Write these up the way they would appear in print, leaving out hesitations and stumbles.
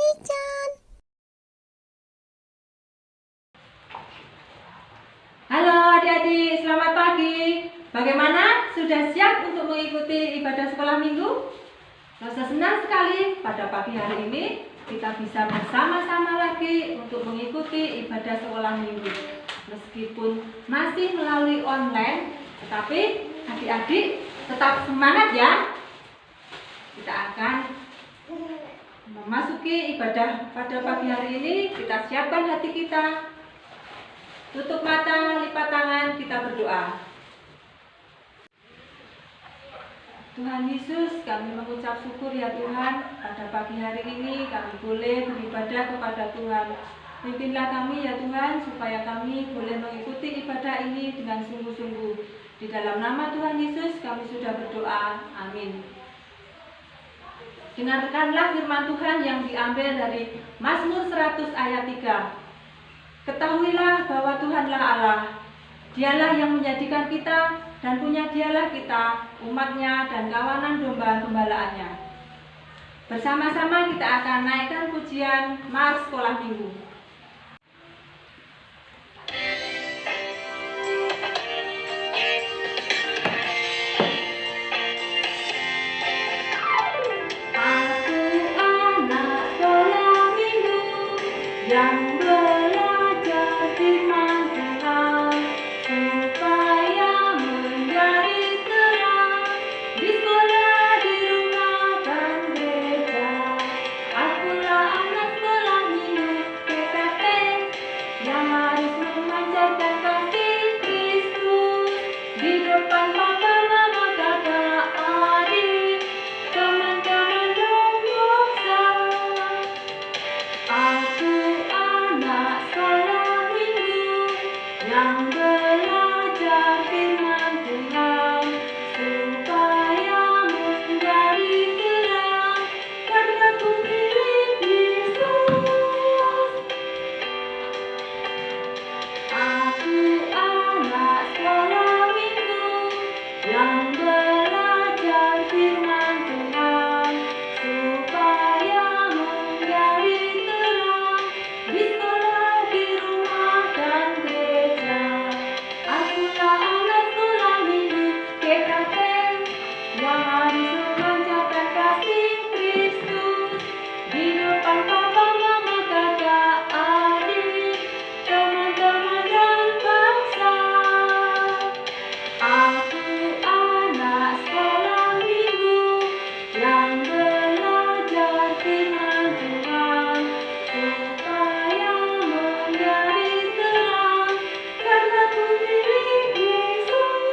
Mami-chan. Halo adik-adik, selamat pagi. Bagaimana? Sudah siap untuk mengikuti ibadah sekolah minggu? Rasa senang sekali pada pagi hari ini kita bisa bersama-sama lagi untuk mengikuti ibadah sekolah minggu. Meskipun masih melalui online, tetapi adik-adik tetap semangat ya. Kita akan memasuki ibadah pada pagi hari ini. Kita siapkan hati kita, tutup mata, lipat tangan, kita berdoa. Tuhan Yesus, kami mengucap syukur ya Tuhan, pada pagi hari ini kami boleh beribadah kepada Tuhan. Pimpinlah kami ya Tuhan, supaya kami boleh mengikuti ibadah ini dengan sungguh-sungguh. Di dalam nama Tuhan Yesus kami sudah berdoa, amin. Dengarkanlah firman Tuhan yang diambil dari Mazmur 100 ayat 3. Ketahuilah bahwa Tuhanlah Allah, Dialah yang menjadikan kita, dan punya Dialah kita, umatnya dan kawanan domba gembalaannya. Bersama-sama kita akan naikkan pujian Mars Sekolah Minggu. Aku anak sekolah minggu yang belajar firman Tuhan, supaya menjadi terang di sekolah, di rumah dan gereja. Akulah anak sekolah minggu PKP yang harus memancarkan kasih Kristus di depan papa, mama, kakak, adik, teman-teman dan bangsa. Aku anak sekolah minggu yang belajar firman Tuhan, supaya menjadi terang karena ku milik Yesus. Aku anak sekolah minggu yang belajar firman Tuhan, supaya menjadi terang di sekolah, di rumah dan gereja. Akulah anak sekolah minggu PKP yang harus memancarkan kasih Kristus di depan papa, mama, kakak, adik, teman-teman dan bangsa. Aku anak sekolah minggu yang belajar firman Tuhan, supaya menjadi terang karena ku milik Yesus.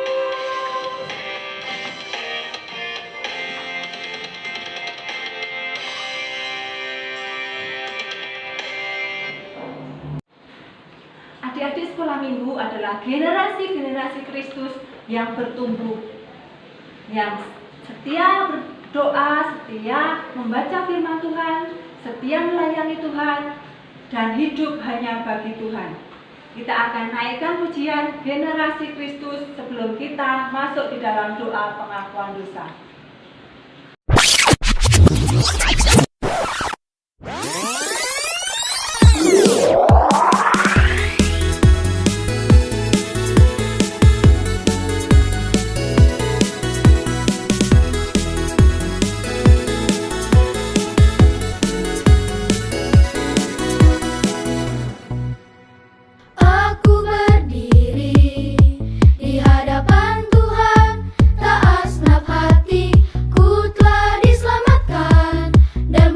Adik-adik sekolah minggu adalah generasi-generasi Kristus yang bertumbuh, yang setia berdoa, setia membaca firman Tuhan, setia melayani Tuhan, dan hidup hanya bagi Tuhan. Kita akan naikkan pujian generasi Kristus sebelum kita masuk di dalam doa pengakuan dosa. Aku berdiri di hadapan Tuhan, tak asnaf hati, ku telah diselamatkan dan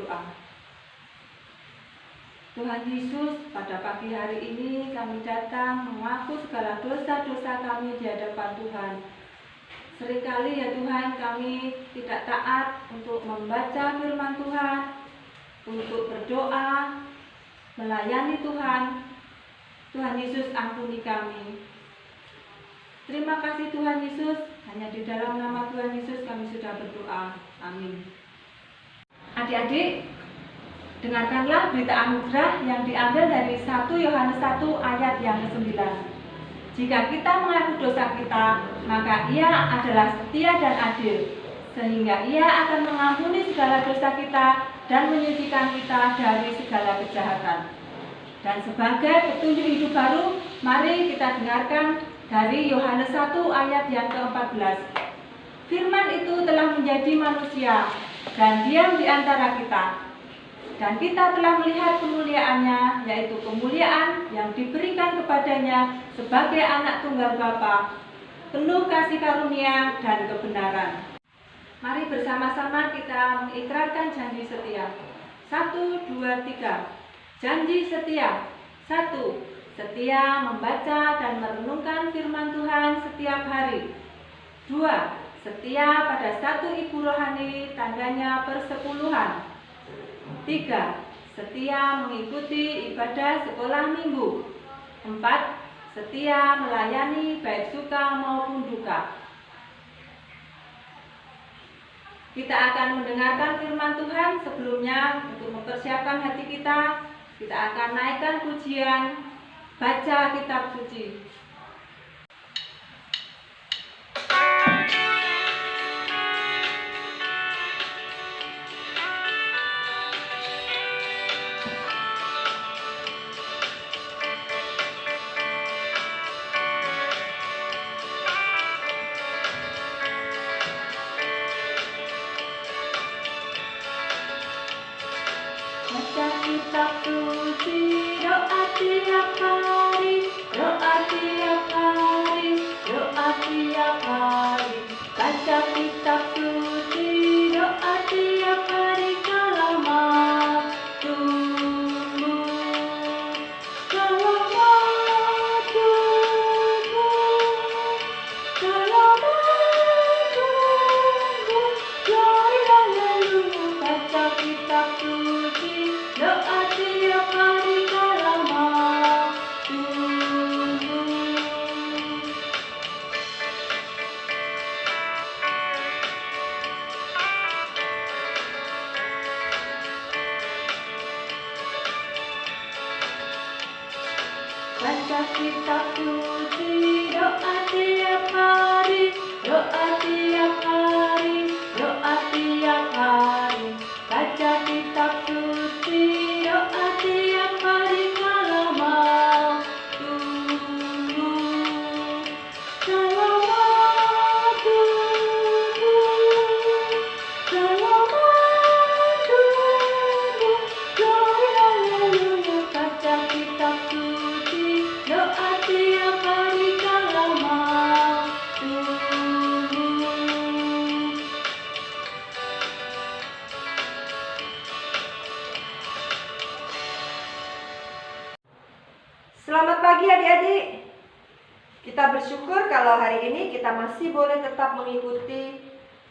berdoa. Tuhan Yesus, pada pagi hari ini kami datang mengaku segala dosa-dosa kami di hadapan Tuhan. Seringkali ya Tuhan, kami tidak taat untuk membaca firman Tuhan, untuk berdoa, melayani Tuhan. Tuhan Yesus, ampuni kami. Terima kasih Tuhan Yesus, hanya di dalam nama Tuhan Yesus kami sudah berdoa. Amin. Adik-adik, dengarkanlah berita anugerah yang diambil dari 1 Yohanes 1 ayat yang ke-9. Jika kita mengaku dosa kita, maka Ia adalah setia dan adil, sehingga Ia akan mengampuni segala dosa kita dan menyucikan kita dari segala kejahatan. Dan sebagai petunjuk hidup baru, mari kita dengarkan dari Yohanes 1 ayat yang ke-14. Firman itu telah menjadi manusia dan diam di antara kita. Dan kita telah melihat kemuliaannya, yaitu kemuliaan yang diberikan kepadanya sebagai anak tunggal Bapa, penuh kasih karunia dan kebenaran. Mari bersama-sama kita mengikrarkan janji setia. 1, 2, 3. Janji setia. 1. Setia membaca dan merenungkan firman Tuhan setiap hari. 2. Setia pada satu ibu rohani, tandanya persepuluhan. 3. Setia mengikuti ibadah sekolah minggu. 4. Setia melayani baik suka maupun duka. Kita akan mendengarkan firman Tuhan. Sebelumnya, untuk mempersiapkan hati kita akan naikkan pujian baca kitab suci. Baca kitab suci, doa tiap hari, doa tiap hari, doa tiap hari. Baca kitab suci, doa tiap hari kalau mau tunggu, kalau mau tunggu, kalau mau tunggu. Baca kitab suci, doa tiap hari kalau mau tunggu. Baca kitab suci, doa tiap hari, doa tiap hari, doa tiap hari. Baca kitab suci, doa tiap hari kalau mau tunggu, kalau mau tunggu, kalau mau tunggu. Baca kitab suci, doa tiap hari kalau mau tunggu. Selamat pagi adik-adik. Kita bersyukur kalau hari ini kita masih boleh tetap mengikuti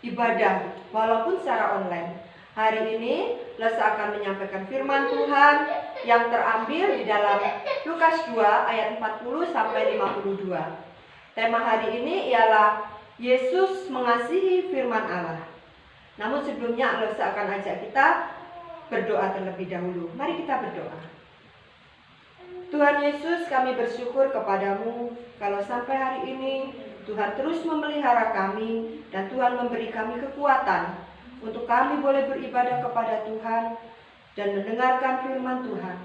ibadah walaupun secara online. Hari ini Lesa akan menyampaikan firman Tuhan yang terambil di dalam Lukas 2 ayat 40 sampai 52. Tema hari ini ialah Yesus mengasihi firman Allah. Namun sebelumnya Lesa akan ajak kita berdoa terlebih dahulu. Mari kita berdoa. Tuhan Yesus, kami bersyukur kepadamu kalau sampai hari ini Tuhan terus memelihara kami dan Tuhan memberi kami kekuatan untuk kami boleh beribadah kepada Tuhan dan mendengarkan firman Tuhan.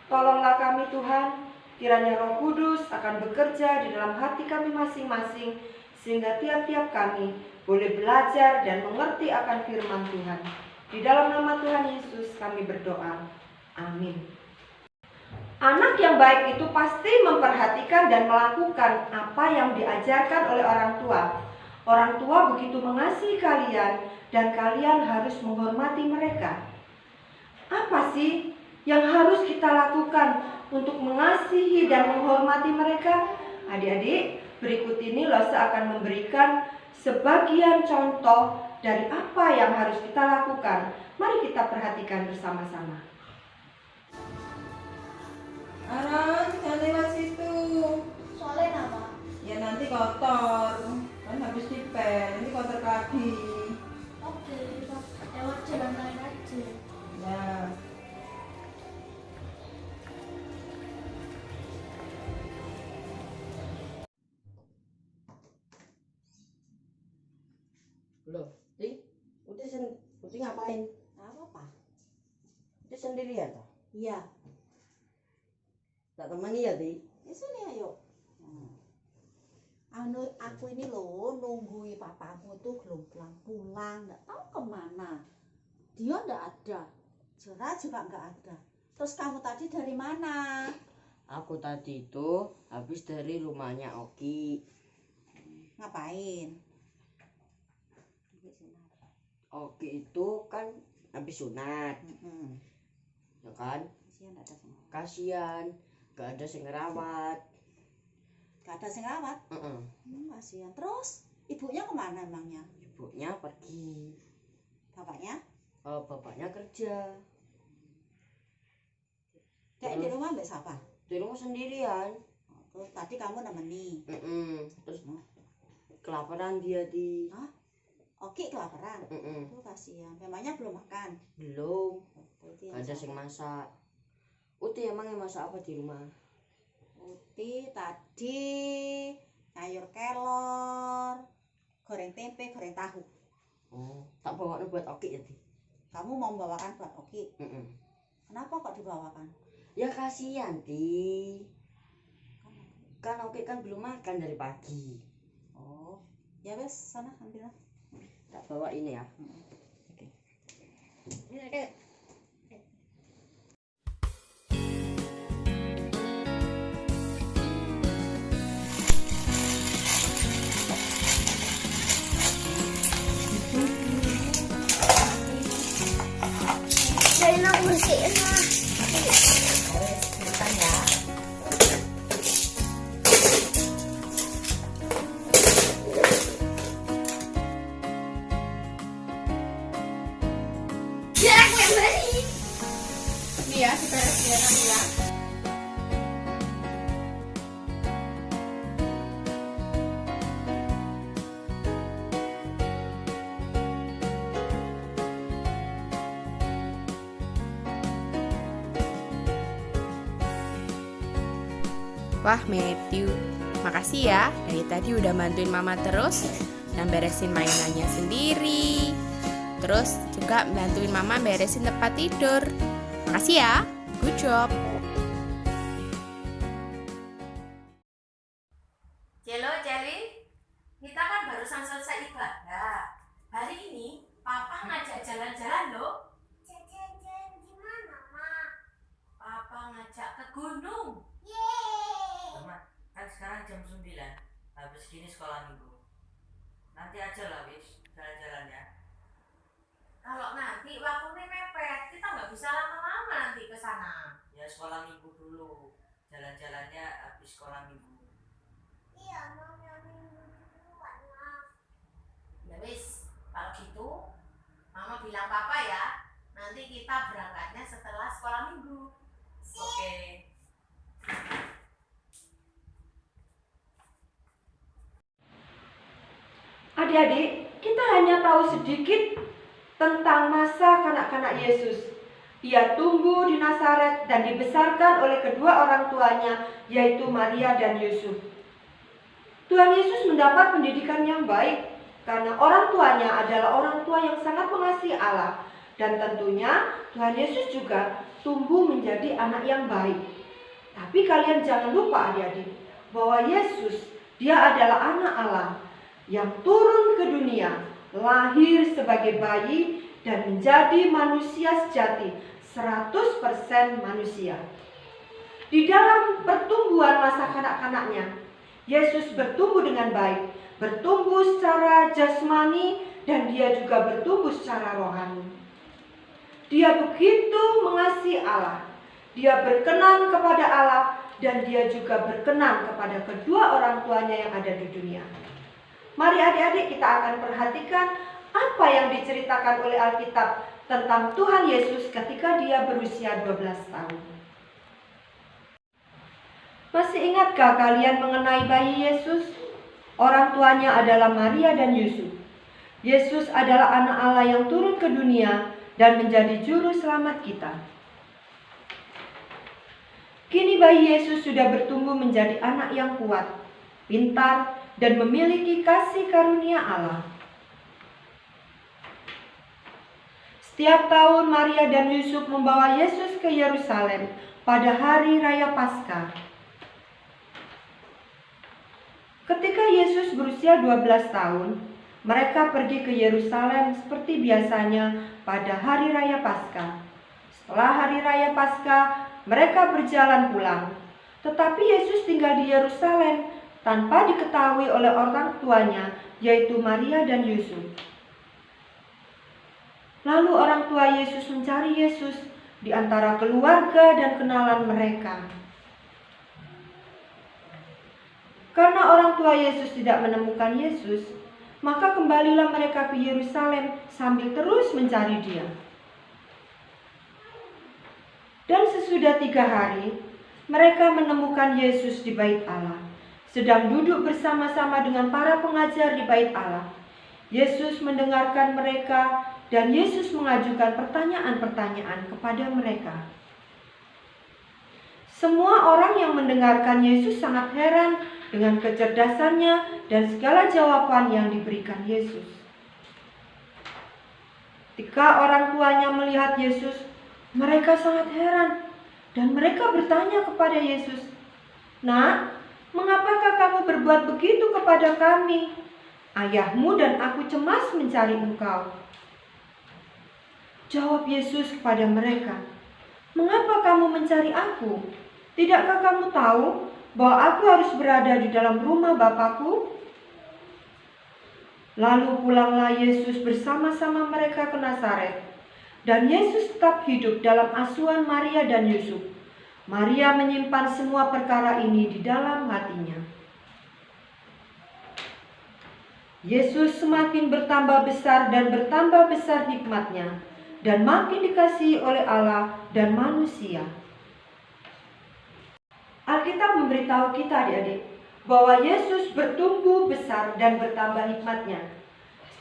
Tolonglah kami Tuhan, kiranya Roh Kudus akan bekerja di dalam hati kami masing-masing sehingga tiap-tiap kami boleh belajar dan mengerti akan firman Tuhan. Di dalam nama Tuhan Yesus kami berdoa. Amin. Anak yang baik itu pasti memperhatikan dan melakukan apa yang diajarkan oleh orang tua. Orang tua begitu mengasihi kalian dan kalian harus menghormati mereka. Apa sih yang harus kita lakukan untuk mengasihi dan menghormati mereka? Adik-adik, berikut ini Losa akan memberikan sebagian contoh dari apa yang harus kita lakukan. Mari kita perhatikan bersama-sama. Aran, jangan lewat situ. Soalnya apa? Ya nanti kotor. Kan habis dipel, nanti kotor kaki. Oke, lewat jalan lain aja. Ya. Loh, Putih ngapain? Apa? Putih sendirian toh? Iya. Tak temani ya, Ti? Ya sini ayo. Aku ini loh nungguin papamu tuh belum pulang, nggak tahu kemana. Dia nggak ada, Jera juga nggak ada. Terus kamu tadi dari mana? Aku tadi itu habis dari rumahnya Oki. Ngapain? Oki itu kan habis sunat, ya kan? Kasihan ada sing. Kasian, gak ada yang ngerawat. Gak ada sing rawat. Kasihan. Terus ibunya kemana emangnya? Ibunya pergi, Bapaknya? bapaknya kerja. Kayak di rumah mbak siapa? Di rumah sendirian. Terus tadi kamu nemeni. Terus kelaparan dia di. Oke, kelaparan. Tuh kasihan. Memangnya belum makan? Belum. Berarti Gak ada yang masak. Uti emang yang masak apa di rumah? Uti tadi sayur kelor, goreng tempe, goreng tahu. Oh, tak bawa buat Oki ya, Ti? Kamu mau membawakan buat Oki? Kenapa kok dibawakan? Ya kasihan, Ti. Kan Oki kan belum makan dari pagi. Oh, ya wes sana ambil. Tak bawa ini ya. Oke. Dari nak bersihin lah. Jarak yang beri. Ini ya, kita beres ya. Wah Matthew, makasih ya dari tadi udah bantuin mama terus dan beresin mainannya sendiri. Terus juga bantuin mama beresin tempat tidur. Makasih ya, good job. Jelo, Jelly, kita kan barusan selesai ibadah. Hari ini Papa ngajak jalan-jalan loh. Jalan-jalan gimana, Ma? Papa ngajak ke gunung. Teman, kan sekarang jam 9, habis gini sekolah minggu. Nanti aja lah wis jalan-jalannya. Kalau nanti waktunya mepet, kita nggak bisa lama-lama nanti ke sana. Ya sekolah minggu dulu, jalan-jalannya habis sekolah minggu. Iya, mau minggu duluan, Ma. Ya wis, kalau gitu Mama bilang Papa ya, nanti kita berangkatnya setelah sekolah minggu. Oke. Adik-adik, kita hanya tahu sedikit tentang masa kanak-kanak Yesus. Ia tumbuh di Nazaret dan dibesarkan oleh kedua orang tuanya, yaitu Maria dan Yusuf. Tuhan Yesus mendapat pendidikan yang baik karena orang tuanya adalah orang tua yang sangat mengasihi Allah. Dan tentunya Tuhan Yesus juga tumbuh menjadi anak yang baik. Tapi kalian jangan lupa adik-adik, bahwa Yesus, dia adalah anak Allah yang turun ke dunia, lahir sebagai bayi dan menjadi manusia sejati, 100% manusia. Di dalam pertumbuhan masa kanak-kanaknya, Yesus bertumbuh dengan baik, bertumbuh secara jasmani dan dia juga bertumbuh secara rohani. Dia begitu mengasihi Allah. Dia berkenan kepada Allah dan dia juga berkenan kepada kedua orang tuanya yang ada di dunia. Mari adik-adik kita akan perhatikan apa yang diceritakan oleh Alkitab tentang Tuhan Yesus ketika dia berusia 12 tahun. Masih ingatkah kalian mengenai bayi Yesus? Orang tuanya adalah Maria dan Yusuf. Yesus adalah anak Allah yang turun ke dunia dan menjadi juru selamat kita. Kini bayi Yesus sudah bertumbuh menjadi anak yang kuat, pintar, dan memiliki kasih karunia Allah. Setiap tahun Maria dan Yusuf membawa Yesus ke Yerusalem pada hari raya Paskah. Ketika Yesus berusia 12 tahun, mereka pergi ke Yerusalem seperti biasanya pada hari raya Paskah. Setelah hari raya Paskah, mereka berjalan pulang. Tetapi Yesus tinggal di Yerusalem tanpa diketahui oleh orang tuanya, yaitu Maria dan Yusuf. Lalu orang tua Yesus mencari Yesus di antara keluarga dan kenalan mereka. Karena orang tua Yesus tidak menemukan Yesus, maka kembalilah mereka ke Yerusalem sambil terus mencari dia. Dan sesudah 3 hari, mereka menemukan Yesus di bait Allah, sedang duduk bersama-sama dengan para pengajar di bait Allah. Yesus mendengarkan mereka dan Yesus mengajukan pertanyaan-pertanyaan kepada mereka. Semua orang yang mendengarkan Yesus sangat heran dengan kecerdasannya dan segala jawaban yang diberikan Yesus. Ketika orang tuanya melihat Yesus, mereka sangat heran dan mereka bertanya kepada Yesus, "Nak, mengapakah kamu berbuat begitu kepada kami? Ayahmu dan aku cemas mencari engkau." Jawab Yesus kepada mereka, "Mengapa kamu mencari aku? Tidakkah kamu tahu bahwa aku harus berada di dalam rumah Bapakku?" Lalu pulanglah Yesus bersama-sama mereka ke Nazaret, dan Yesus tetap hidup dalam asuhan Maria dan Yusuf. Maria menyimpan semua perkara ini di dalam hatinya. Yesus semakin bertambah besar dan bertambah besar hikmatnya, dan makin dikasihi oleh Allah dan manusia. Alkitab memberitahu kita adik-adik bahwa Yesus bertumbuh besar dan bertambah hikmatnya.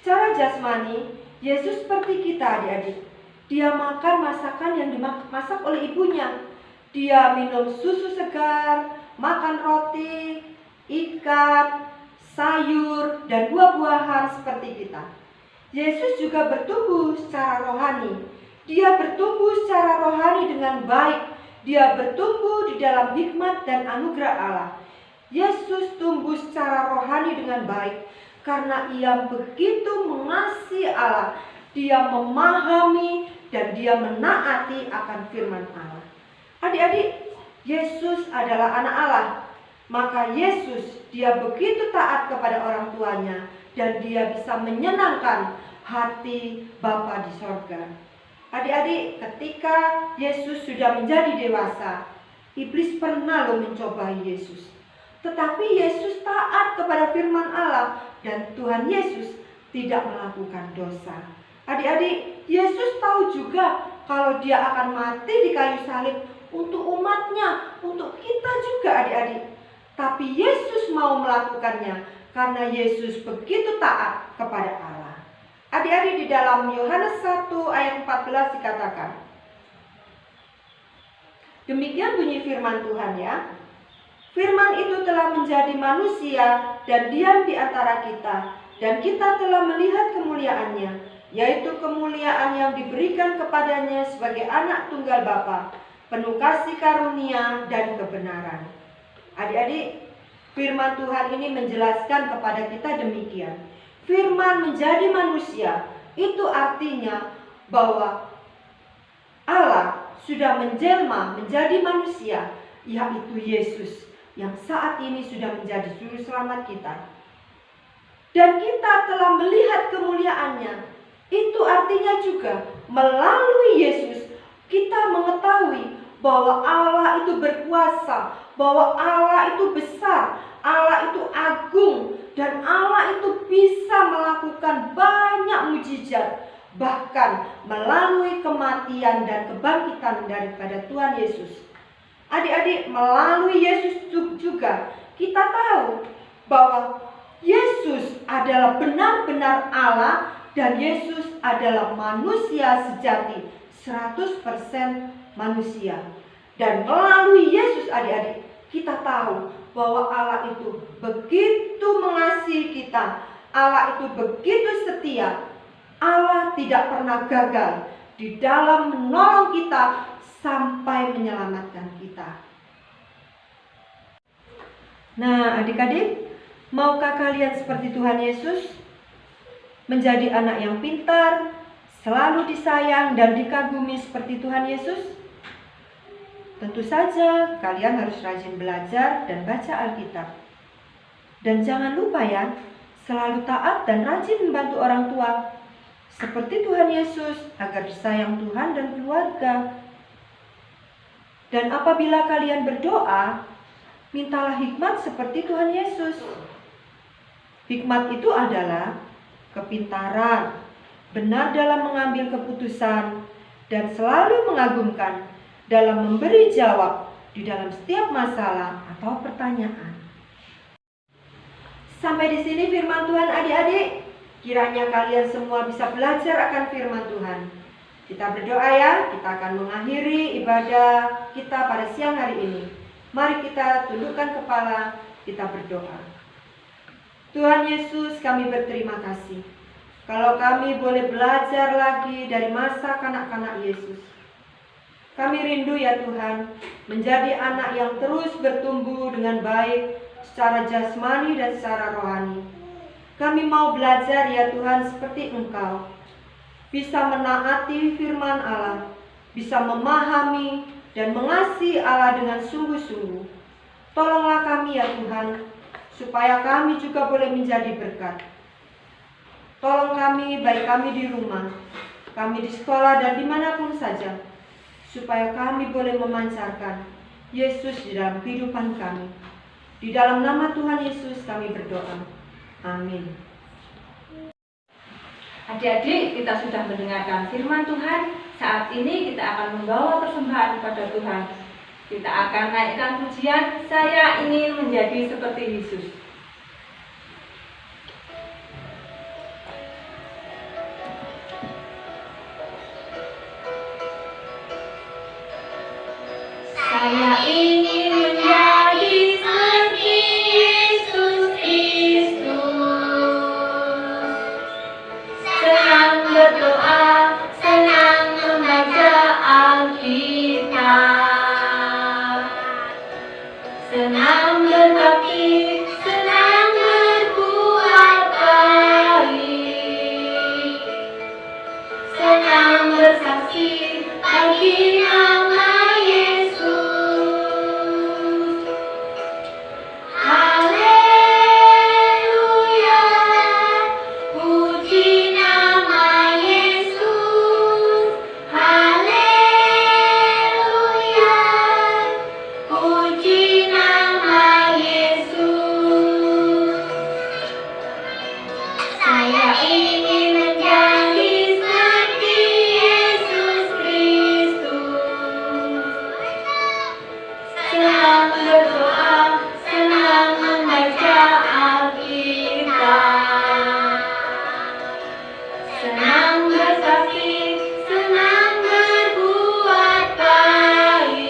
Secara jasmani, Yesus seperti kita adik-adik. Dia makan masakan yang dimasak oleh ibunya. Dia minum susu segar, makan roti, ikan, sayur, dan buah-buahan seperti kita. Yesus juga bertumbuh secara rohani. Dia bertumbuh secara rohani dengan baik. Dia bertumbuh di dalam hikmat dan anugerah Allah. Yesus tumbuh secara rohani dengan baik karena ia begitu mengasihi Allah. Dia memahami dan dia menaati akan firman Allah. Adik-adik, Yesus adalah anak Allah. Maka Yesus, dia begitu taat kepada orang tuanya dan dia bisa menyenangkan hati Bapa di sorga. Adik-adik, ketika Yesus sudah menjadi dewasa, iblis pernah mencobai Yesus. Tetapi Yesus taat kepada firman Allah dan Tuhan Yesus tidak melakukan dosa. Adik-adik, Yesus tahu juga kalau dia akan mati di kayu salib untuk umatnya, untuk kita juga adik-adik. Tapi Yesus mau melakukannya karena Yesus begitu taat kepada Allah. Adik-adik, di dalam Yohanes 1 ayat 14 dikatakan, demikian bunyi firman Tuhan ya. Firman itu telah menjadi manusia dan diam di antara kita, dan kita telah melihat kemuliaannya, yaitu kemuliaan yang diberikan kepadanya sebagai anak tunggal Bapa, penuh kasih karunia dan kebenaran. Adik-adik, firman Tuhan ini menjelaskan kepada kita demikian. Firman menjadi manusia, itu artinya bahwa Allah sudah menjelma menjadi manusia, yaitu Yesus, yang saat ini sudah menjadi juru selamat kita. Dan kita telah melihat kemuliaannya. Itu artinya juga melalui Yesus kita mengetahui bahwa Allah itu berkuasa, bahwa Allah itu besar, Allah itu agung, dan Allah itu bisa melakukan banyak mujizat, bahkan melalui kematian dan kebangkitan daripada Tuhan Yesus. Adik-adik, melalui Yesus juga kita tahu bahwa Yesus adalah benar-benar Allah dan Yesus adalah manusia sejati, 100% manusia. Dan melalui Yesus, adik-adik, kita tahu bahwa Allah itu begitu mengasihi kita, Allah itu begitu setia, Allah tidak pernah gagal di dalam menolong kita sampai menyelamatkan kita. Nah, adik-adik, maukah kalian seperti Tuhan Yesus? Menjadi anak yang pintar, selalu disayang dan dikagumi seperti Tuhan Yesus? Tentu saja kalian harus rajin belajar dan baca Alkitab. Dan jangan lupa ya, selalu taat dan rajin membantu orang tua seperti Tuhan Yesus agar disayang Tuhan dan keluarga. Dan apabila kalian berdoa, mintalah hikmat seperti Tuhan Yesus. Hikmat itu adalah kepintaran, benar dalam mengambil keputusan, dan selalu mengagumkan dalam memberi jawab di dalam setiap masalah atau pertanyaan. Sampai di sini firman Tuhan, adik-adik. Kiranya kalian semua bisa belajar akan firman Tuhan. Kita berdoa ya, kita akan mengakhiri ibadah kita pada siang hari ini. Mari kita tundukkan kepala, kita berdoa. Tuhan Yesus, kami berterima kasih kalau kami boleh belajar lagi dari masa kanak-kanak Yesus. Kami rindu ya Tuhan, menjadi anak yang terus bertumbuh dengan baik secara jasmani dan secara rohani. Kami mau belajar ya Tuhan seperti Engkau, bisa menaati firman Allah, bisa memahami dan mengasihi Allah dengan sungguh-sungguh. Tolonglah kami ya Tuhan, supaya kami juga boleh menjadi berkat. Tolong kami, baik kami di rumah, kami di sekolah dan dimanapun saja, supaya kami boleh memancarkan Yesus di dalam kehidupan kami. Di dalam nama Tuhan Yesus kami berdoa. Amin. Adik-adik, kita sudah mendengarkan firman Tuhan. Saat ini kita akan membawa persembahan kepada Tuhan. Kita akan naikkan pujian, saya ingin menjadi seperti Yesus. Saya ingin menjadi seperti Yesus Kristus. Senang berdoa, senang membaca Alkitab. Senang berbakti, senang berbuat baik. Senang bersaksi bagi nama Yesus. Haleluya, puji nama Yesus. Haleluya, puji nama Yesus. Saya ingin menjadi seperti Yesus Kristus. Senang berdoa, senang membaca Alkitab. Senang berbakti, senang berbuat baik.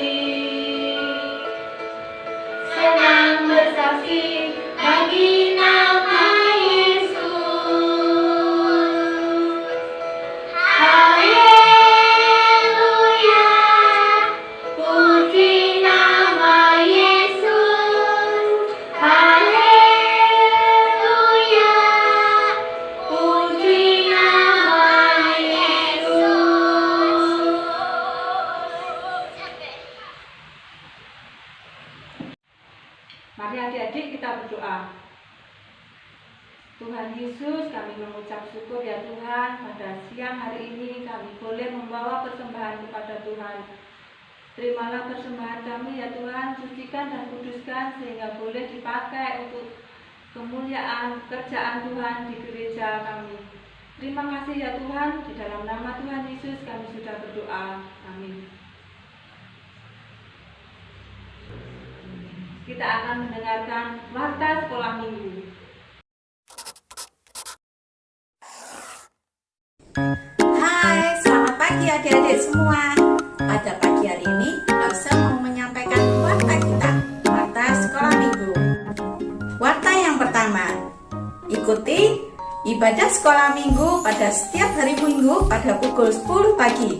Senang bersaksi bagi nama Yesus. Haleluya, puji nama Yesus. Haleluya, puji nama Yesus. Mari adik-adik kita berdoa. Tuhan Yesus, kami mengucap syukur ya Tuhan, pada siang hari ini kami boleh membawa persembahan kepada Tuhan. Terimalah persembahan kami ya Tuhan, sucikan dan kuduskan sehingga boleh dipakai untuk kemuliaan kerjaan Tuhan di gereja kami. Terima kasih ya Tuhan, di dalam nama Tuhan Yesus kami sudah berdoa. Amin. Kita akan mendengarkan warta sekolah minggu. Hai, selamat pagi adik-adik semua. Pada pagi hari ini, Elsa mau menyampaikan warta kita, warta sekolah minggu. Warta yang pertama, ikuti ibadah sekolah minggu pada setiap hari minggu pada pukul 10 pagi.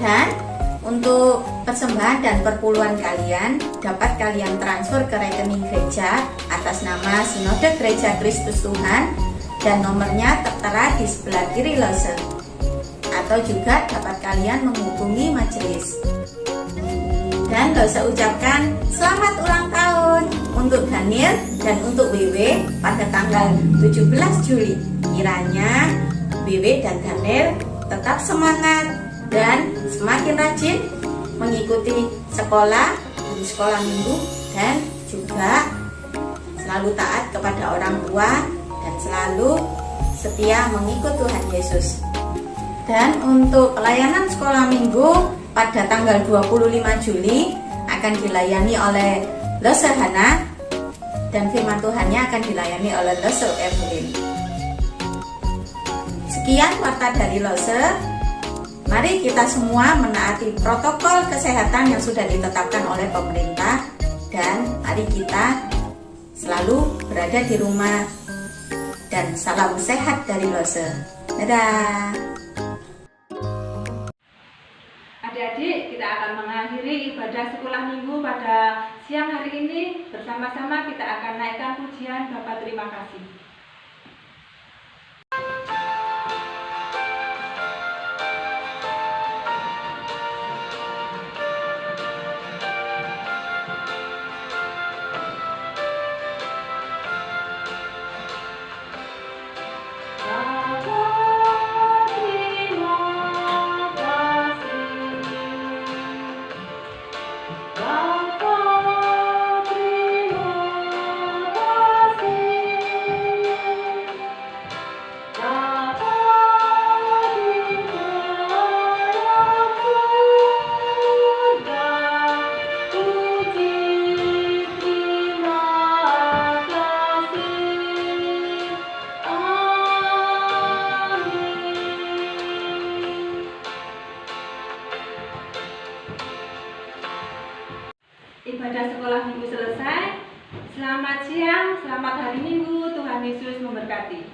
Dan untuk persembahan dan perpuluhan kalian dapat kalian transfer ke rekening gereja atas nama Sinode Gereja Kristus Tuhan, dan nomornya tertera di sebelah kiri lose. Atau juga dapat kalian menghubungi majelis. Dan lose ucapkan selamat ulang tahun untuk Daniel dan untuk WW pada tanggal 17 Juli. Kiranya WW dan Daniel tetap semangat dan semakin rajin mengikuti sekolah di sekolah minggu, dan juga selalu taat kepada orang tua dan selalu setia mengikut Tuhan Yesus. Dan untuk pelayanan sekolah minggu pada tanggal 25 Juli akan dilayani oleh Lose Hana, dan firman Tuhannya akan dilayani oleh Lose Evelyn. Sekian warta dari Lose. Mari kita semua menaati protokol kesehatan yang sudah ditetapkan oleh pemerintah, dan mari kita selalu berada di rumah. Dan salam sehat dari Lose. Dadah. Adik-adik, kita akan mengakhiri ibadah sekolah minggu pada siang hari ini. Bersama-sama kita akan naikkan pujian Bapa terima kasih. Ibadah sekolah minggu selesai. Selamat siang, selamat hari Minggu. Tuhan Yesus memberkati.